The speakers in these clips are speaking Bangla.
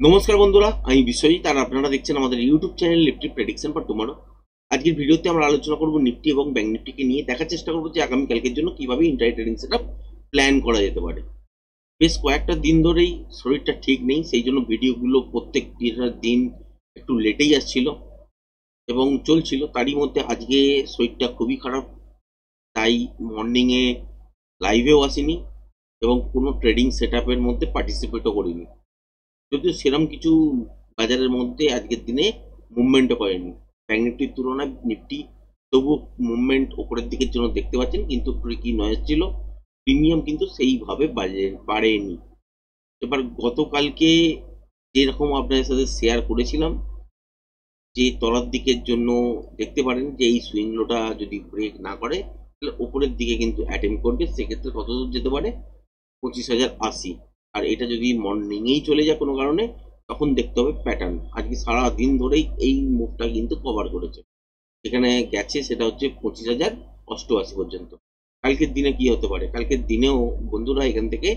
নমস্কার বন্ধুরা, আমি বিশ্বজিৎ আর আপনারা দেখছেন আমাদের YouTube channel Nifty prediction for tomorrow. আজকের ভিডিওতে আমরা আলোচনা করব নিফটি এবং ব্যাংক নিফটিকে নিয়ে। দেখার চেষ্টা করবো যে আগামীকালকের জন্য কিভাবে ইন্ট্রাডে ট্রেডিং সেটআপ প্ল্যান করা যেতে পারে। বেশ কয়েকটা দিন ধরেই শরীরটা ঠিক নেই, সেই জন্য ভিডিওগুলো প্রত্যেক দিন একটু লেটেই আসছিল এবং চলছিল। তারই মধ্যে আজকে শরীরটা খুবই খারাপ, তাই মর্নিংয়ে লাইভেও আসিনি এবং কোনো ট্রেডিং সেটআপের মধ্যে পার্টিসিপেটও করিনি। যদিও সেরকম কিছু বাজারের মধ্যে আজকের দিনে মুভমেন্টও করেনি। ব্যাংক নিফটির তুলনায় নিফটি তবু মুভমেন্ট ওপরের দিকের জন্য দেখতে পাচ্ছেন, কিন্তু কি নয়েজ ছিল, প্রিমিয়াম কিন্তু সেইভাবে বাড়েনি। এবার গতকালকে যেরকম আপনাদের সাথে শেয়ার করেছিলাম যে তলার দিকের জন্য দেখতে পারেন যে এই সুইং লোটা যদি ব্রেক না করে তাহলে ওপরের দিকে কিন্তু অ্যাটেম্প করবে। সেক্ষেত্রে কত দূর যেতে পারে? 25,080। আর এটা যদি মর্নিংয়েই চলে যায় কোনো কারণে, তখন দেখতে হবে প্যাটার্ন। আজকে সারা দিন ধরেই এই মুভটা কিন্তু কভার করেছে, এখানে গেছে সেটা হচ্ছে 25,088 পর্যন্ত। কালকের দিনে কি হতে পারে? কালকের দিনেও বন্ধুরা এখান থেকে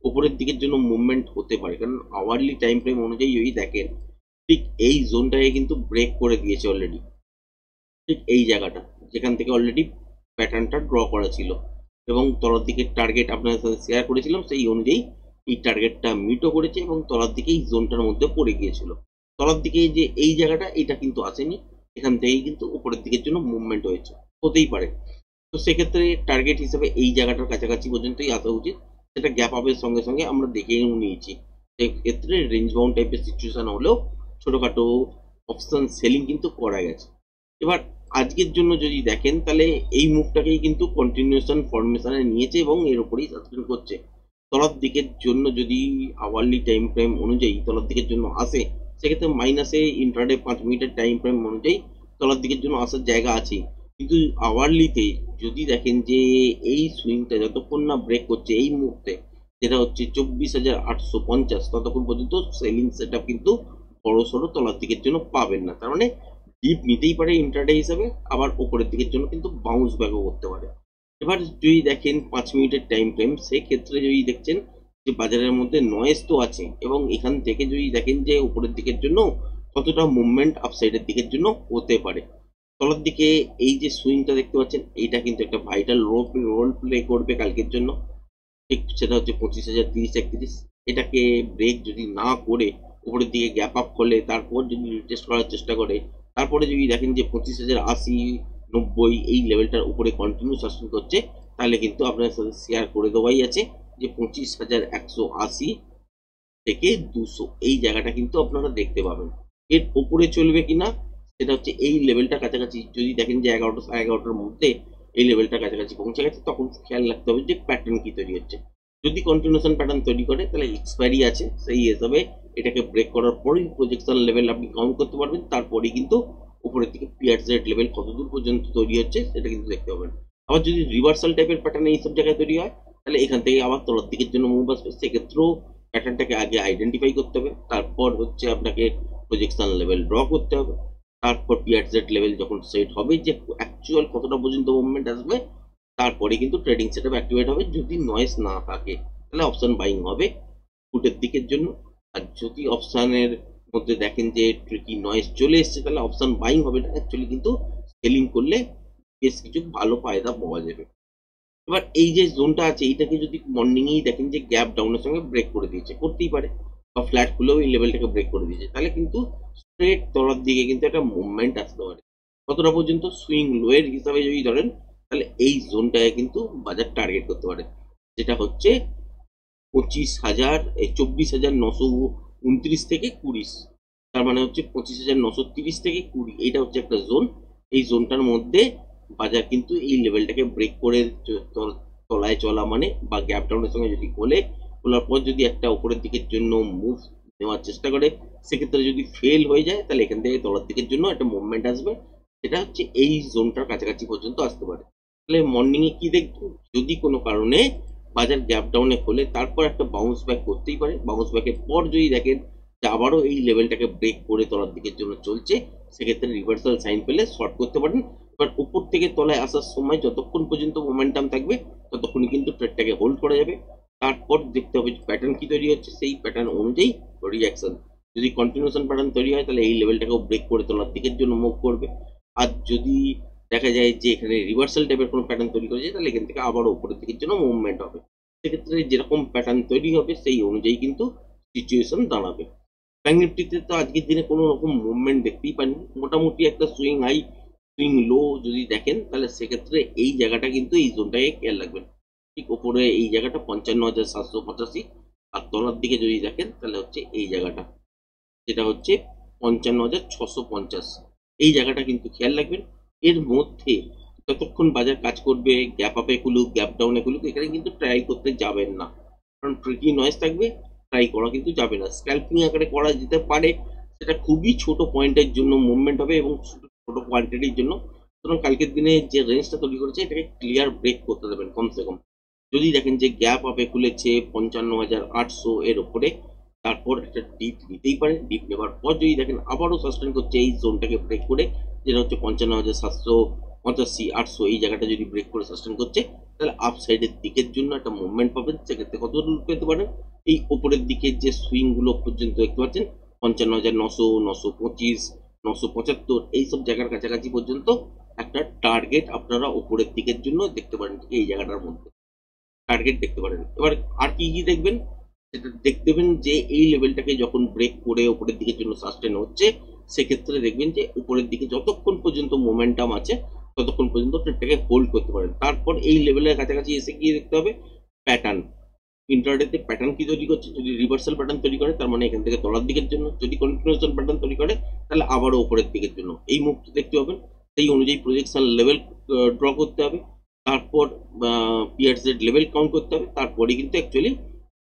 উপরের দিকের জন্য মুভমেন্ট হতে পারে, কারণ আওয়ারলি টাইম ফ্রেম অনুযায়ী যদি দেখেন ঠিক এই জোনটাকে কিন্তু ব্রেক করে দিয়েছে অলরেডি। ঠিক এই জায়গাটা যেখান থেকে অলরেডি প্যাটার্নটা ড্র করা ছিল এবং তলার দিকে টার্গেট আপনাদের সাথে শেয়ার করেছিলাম, সেই অনুযায়ী এই টার্গেটটা মিটও করেছে এবং তলার দিকে এই জোনটার মধ্যে পড়ে গিয়েছিল। তলার দিকে যে এই জায়গাটা, এটা কিন্তু আসেনি, এখান থেকেই কিন্তু উপরের দিকের জন্য মুভমেন্ট হয়েছে, হতেই পারে। তো সেক্ষেত্রে টার্গেট হিসেবে এই জায়গাটার কাছাকাছি পর্যন্তই আসা উচিত। সেটা গ্যাপ আপের সঙ্গে সঙ্গে আমরা দেখেও নিয়েছি। সেক্ষেত্রে রেঞ্জ বাউন্ড টাইপের সিচুয়েশন হলেও ছোটোখাটো অপশন সেলিং কিন্তু করা গেছে। এবার আজকের জন্য যদি দেখেন তাহলে এই মুভটাকেই কিন্তু কন্টিনিউশন ফরমেশনে নিয়েছে এবং এর উপরেই সাসপেন্ড করছে। তলার দিকের জন্য যদি আওয়ারলি টাইম ফ্রেম অনুযায়ী তলার দিকের জন্য আসে, সেক্ষেত্রে মাইনাসে ইন্ট্রাডে 5 মিনিটের টাইম ফ্রেম অনুযায়ী তলার দিকের জন্য আসার জায়গা আছে। কিন্তু আওয়ারলিতে যদি দেখেন যে এই সুইংটা যতক্ষণ না ব্রেক করছে এই মুহূর্তে, যেটা হচ্ছে 24,850, ততক্ষণ পর্যন্ত সেলিং সেট আপ কিন্তু বড় সড়ো তলার দিকের জন্য পাবেন না। তার মানে ডিপ নিতেই পারে ইন্ট্রাডে হিসাবে, আবার উপরের দিকের জন্য কিন্তু বাউন্স ব্যাকও করতে পারে। এবার যদি দেখেন 5 মিনিটের টাইম ফ্রেম, সেক্ষেত্রে যদি দেখছেন যে বাজারের মধ্যে নয়েজ তো আছে এবং এখান থেকে যদি দেখেন যে উপরের দিকের জন্য কতটা মুভমেন্ট আপসাইডের দিকের জন্য হতে পারে। তলার দিকে এই যে সুইংটা দেখতে পাচ্ছেন, এইটা কিন্তু একটা ভাইটাল রোল প্লে করবে কালকের জন্য। ঠিক সেটা হচ্ছে 25,030-31। এটাকে ব্রেক যদি না করে উপরের দিকে গ্যাপ আপ করলে, তারপর যদি রিটেস্ট করার চেষ্টা করে, তারপরে যদি দেখেন যে 25,080-90 এই লেভেলটার উপরে কন্টিনিউ সাসপেন্ড করছে, তাহলে কিন্তু আপনার সাথে শেয়ার করে দেওয়াই আছে যে 25,180 থেকে 200 এই জায়গাটা কিন্তু আপনারা দেখতে পাবেন। এর উপরে চলবে কিনা সেটা হচ্ছে এই লেভেলটা কাছাকাছি যদি দেখেন যে 11টা 11:30-র মধ্যে এই লেভেলটা কাছাকাছি পৌঁছে গেছে, তখন খেয়াল রাখতে হবে যে প্যাটার্ন কি তৈরি হচ্ছে। যদি কন্টিনিউশন প্যাটার্ন তৈরি করে তাহলে এক্সপায়ারি আছে, সেই হিসাবে এটাকে ব্রেক করার পরেই প্রজেকশন লেভেল আপনি কাউন্ট করতে পারবেন। তারপরেই কিন্তু উপরের দিকে পিয়ার জেড লেভেল কতদূর পর্যন্ত তৈরি হচ্ছে সেটা কিন্তু দেখতে পাবেন। আবার যদি রিভার্সাল টাইপের প্যাটার্ন এইসব জায়গায় তৈরি হয়, তাহলে এখান থেকে আবার তলার দিকের জন্য মুভ আসবে। সেক্ষেত্রেও প্যাটার্নটাকে আগে আইডেন্টিফাই করতে হবে, তারপর হচ্ছে আপনাকে প্রজেকশন লেভেল ড্র করতে হবে। তারপর পিয়ার জেড লেভেল যখন সেট হবে যে অ্যাকচুয়াল কতটা পর্যন্ত মুভমেন্ট আসবে, তারপরে কিন্তু ট্রেডিং সেটআপ অ্যাক্টিভেট হবে। যদি নয়েজ না থাকে তাহলে অপশন বাইং হবে ফুটের দিকের জন্য। আর যদি অপশনের মধ্যে দেখেন যে ট্রিকি নয়েজ চলে এসছে, তাহলে অপশন বাইং হবে না, অ্যাকচুয়ালি কিন্তু সেলিং করলে বেশ কিছু ভালো ফায়দা পাওয়া যাবে। এবার এই যে জোনটা আছে, এইটাকে যদি মর্নিংয়েই দেখেন যে গ্যাপ ডাউনের সঙ্গে ব্রেক করে দিয়েছে, করতেই পারে, বা ফ্ল্যাট খুলেও এই লেভেলটাকে ব্রেক করে দিয়েছে, তাহলে কিন্তু স্ট্রেট তলার দিকে কিন্তু একটা মুভমেন্ট আসতে পারে। কতটা পর্যন্ত? সুইং লোয়ের হিসাবে যদি ধরেন, তাহলে এই জোনটাকে কিন্তু বাজার টার্গেট করতে পারে, যেটা হচ্ছে 24,929 থেকে 20। তার মানে হচ্ছে 25,930 থেকে 20, এইটা হচ্ছে একটা জোন। এই জোনটার মধ্যে বাজার কিন্তু এই লেভেলটাকে ব্রেক করে তলায় চলা মানে, বা গ্যাপ ডাউনের সঙ্গে যদি খোলার পর যদি একটা উপরের দিকের জন্য মুভ নেওয়ার চেষ্টা করে, সেক্ষেত্রে যদি ফেল হয়ে যায় তাহলে এখান থেকে তলার দিকের জন্য একটা মুভমেন্ট আসবে, সেটা হচ্ছে এই জোনটার কাছাকাছি পর্যন্ত আসতে পারে। তাহলে মর্নিং এ কি দেখবো? যদি কোনো কারণে বাজার গ্যাপ ডাউনে খোলে, তারপর একটা বাউন্স ব্যাক করতেই পারে। বাউন্স ব্যাকের পর যদি দেখেন যে আবারও এই লেভেলটাকে ব্রেক করে তলার দিকের জন্য চলছে, সেক্ষেত্রে রিভার্সাল সাইন পেলে শর্ট করতে পারেন। এবার উপর থেকে তলায় আসার সময় যতক্ষণ পর্যন্ত মোমেন্টাম থাকবে ততক্ষণই কিন্তু ট্রেডটাকে হোল্ড করা যাবে। তারপর দেখতে হবে প্যাটার্ন কি তৈরি হচ্ছে, সেই প্যাটার্ন অনুযায়ী রিয়াকশন। যদি কন্টিনিউশন প্যাটার্ন তৈরি হয় তাহলে এই লেভেলটাকেও ব্রেক করে তোলার দিকের জন্য মুভ করবে। আর যদি দেখা যায় যে এখানে রিভার্সাল টাইপের কোনো প্যাটার্ন তৈরি করেছে তাহলে এখান থেকে আবার উপরের দিকের জন্য মুভমেন্ট হবে। সেক্ষেত্রে যেরকম প্যাটার্ন তৈরি হবে সেই অনুযায়ী কিন্তু সিচুয়েশন দাঁড়াবে। ব্যাঙ্ক নিফটিতে তো আজকের দিনে কোনো রকম মুভমেন্ট দেখতেই পাইনি। মোটামুটি একটা সুইং হাই সুইং লো যদি দেখেন তাহলে সেক্ষেত্রে এই জায়গাটা কিন্তু এই জোনটাকে খেয়াল রাখবেন। ঠিক ওপরে এই জায়গাটা ৫৫,৭৮৫, আর তলার দিকে যদি দেখেন তাহলে হচ্ছে এই জায়গাটা, যেটা হচ্ছে ৫৫,৬৫০। এই জায়গাটা কিন্তু খেয়াল রাখবেন। এর মধ্যে যতক্ষণ বাজার কাজ করবে, গ্যাপ আপে খুলুক গ্যাপ ডাউনে খুলুক, এখানে কিন্তু ট্রাই করতে যাবেন না, কারণ ট্রিকি নয়েজ থাকবে। ট্রাই করা কিন্তু যাবে না। স্ক্যাল্পিং আকারে করা যেতে পারে, সেটা খুবই ছোট পয়েন্টের জন্য মুভমেন্ট হবে এবং ছোট কোয়ান্টিটির জন্য। সুতরাং কালকের দিনে যে রেঞ্জটা তৈরি করেছে এটাকে ক্লিয়ার ব্রেক করতে দেবেন কমসে কম। যদি দেখেন যে গ্যাপ আপে খুলেছে ৫৫,৮০০ এর উপরে, তারপর একটা ডিপ নিতেই পারে। ডিপ নেবার পর যদি দেখেন আবারও সাস্টেন করছে এই জোনটাকে ব্রেক করে, যেটা হচ্ছে ৫৫,৭৮৫, ৮০০, এই জায়গাটা যদি ব্রেক করে সাস্টেন করছে তাহলে আপসাইডের দিকের জন্য একটা মুভমেন্ট পাবেন। সেক্ষেত্রে কত দূর পেতে পারেন? এই ওপরের দিকের যে সুইং গুলো পর্যন্ত দেখতে পাচ্ছেন ৫৫,৯০০, ৯২৫, ৯৭৫, এইসব জায়গার কাছাকাছি পর্যন্ত একটা টার্গেট আপনারা ওপরের দিকের জন্য দেখতে পারেন। এই জায়গাটার মধ্যে টার্গেট দেখতে পারেন। এবার আর কি কি দেখবেন, সেটা দেখতে পাবেন যে এই লেভেলটাকে যখন ব্রেক করে উপরের দিকের জন্য সাস্টেন হচ্ছে, সেক্ষেত্রে দেখবেন যে উপরের দিকে যতক্ষণ পর্যন্ত মোমেন্টাম আছে ততক্ষণ পর্যন্ত ট্রেডটাকে হোল্ড করতে পারেন। তারপর এই লেভেলের কাছাকাছি এসে গিয়ে দেখতে হবে প্যাটার্ন। ইন্টারডেতে প্যাটার্ন কি তৈরি করছে। যদি রিভার্সাল প্যাটার্ন তৈরি করে তার মানে এখান থেকে তলার দিকের জন্য, যদি কন্টিনিউশন প্যাটার্ন তৈরি করে তাহলে আবারও উপরের দিকের জন্য। এই মুভটা দেখতে পাবেন, সেই অনুযায়ী প্রজেকশন লেভেল ড্র করতে হবে। তারপর পিয়ারসের লেভেল কাউন্ট করতে হবে। তারপরে কিন্তু অ্যাকচুয়ালি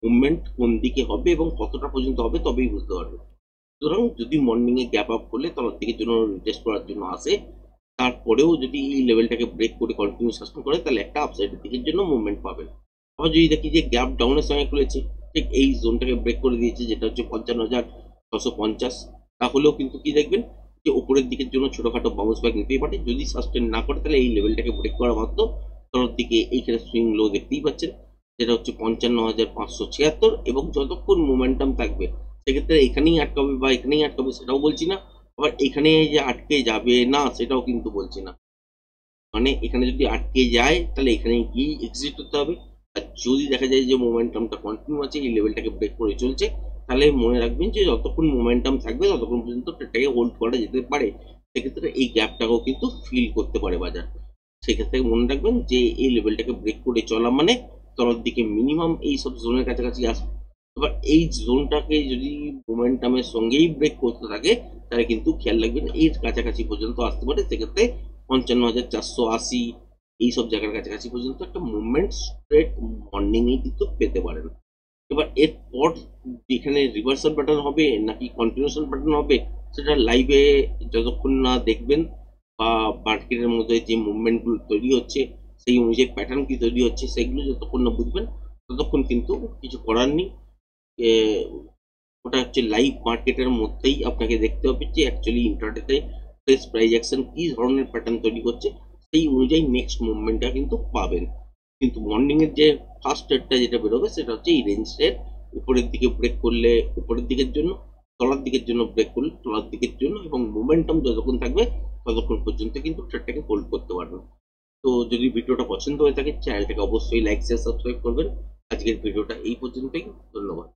মুভমেন্ট কোন দিকে হবে এবং কতটা পর্যন্ত হবে তবেই বুঝতে পারবে। সুতরাং যদি মর্নিং এ গ্যাপ আপ করলে তলার দিকের জন্য রিটেস্ট করার জন্য আসে, তারপরেও যদি এই লেভেলটাকে ব্রেক করে কন্টিনিউ সাস্টেন করে তাহলে একটা আপসাইডের দিকের জন্য মুভমেন্ট পাবেন। আবার যদি দেখি যে গ্যাপ ডাউনের সঙ্গে খুলেছে, ঠিক এই জোনটাকে ব্রেক করে দিয়েছে যেটা হচ্ছে ৫৫,৬৫০, তাহলেও কিন্তু কি দেখবেন যে উপরের দিকের জন্য ছোটখাটো বাউন্স ব্যাক নিতেই পারে। যদি সাস্টেন না করে তাহলে এই লেভেলটাকে ব্রেক করা মাত্র তলার দিকে এইখানে সুইং লো দেখতেই পাচ্ছেন, যেটা হচ্ছে ৫৫,৫৭৬, এবং যতক্ষণ মোমেন্টাম থাকবে সেক্ষেত্রে এখানেই আটকাবে বা এখানেই আটকাবে সেটাও বলছি না, আবার এখানে যে আটকে যাবে না সেটাও কিন্তু বলছি না। মানে এখানে যদি আটকে যায় তাহলে এখানে গিয়ে এক্সিট করতে হবে। আর যদি দেখা যায় যে মোমেন্টামটা কন্টিনিউ আছে, এই লেভেলটাকে ব্রেক করে চলছে, তাহলে মনে রাখবেন যে যতক্ষণ মোমেন্টাম থাকবে ততক্ষণ পর্যন্ত ট্রেডটাকে হোল্ড করা যেতে পারে। সেক্ষেত্রে এই গ্যাপটাকেও কিন্তু ফিল করতে পারে বাজার। সেক্ষেত্রে মনে রাখবেন যে এই লেভেলটাকে ব্রেক করে চলা মানে তলার দিকে মিনিমাম এই সব জোনের কাছাকাছি আসবে। এবার এই জোনটাকে যদি মোমেন্টামের সঙ্গেই ব্রেক করতে থাকে তাহলে কিন্তু খেয়াল রাখবেন এর কাছাকাছি পর্যন্ত আসতে পারে। সেক্ষেত্রে ৫৫,৪৮০ এইসব জায়গার কাছাকাছি পর্যন্ত একটা মুভমেন্ট স্ট্রেট মর্নিং এ কিন্তু পেতে পারেন। এবার এরপর এখানে রিভার্সাল প্যাটার্ন হবে নাকি কন্টিনিউশন প্যাটার্ন হবে, সেটা লাইভে যতক্ষণ না দেখবেন বা মার্কেটের মধ্যে যে মুভমেন্ট গুলো তৈরি হচ্ছে সেই অনুযায়ী প্যাটার্ন কি তৈরি হচ্ছে সেগুলো যতক্ষণ না বুঝবেন ততক্ষণ কিন্তু কিছু করার নেই। এ, ওটা হচ্ছে লাইভ মার্কেটের মধ্যেই আপনাকে দেখতে হবে যে অ্যাকচুয়ালি ইন্টারডেতে ফ্রেশ প্রাইস অ্যাকশন কি ধরনের প্যাটার্ন তৈরি করছে, সেই অনুযায়ী নেক্সট মুভমেন্টটা কিন্তু পাবেন। কিন্তু মর্নিং এর যে ফার্স্ট ট্রেডটা যেটা বেরোবে সেটা হচ্ছে এই রেঞ্জের উপরের দিকে ব্রেক করলে উপরের দিকের জন্য, তলার দিকের জন্য ব্রেক করলে তলার দিকের জন্য, এবং মোমেন্টাম যতক্ষণ থাকবে ততক্ষণ পর্যন্ত কিন্তু ট্রেডটাকে হোল্ড করতে পারবেন। তো যদি ভিডিওটা পছন্দ হয়ে থাকে চ্যানেলটাকে অবশ্যই লাইক শেয়ার সাবস্ক্রাইব করবেন। আজকের ভিডিওটা এই পর্যন্তই। ধন্যবাদ।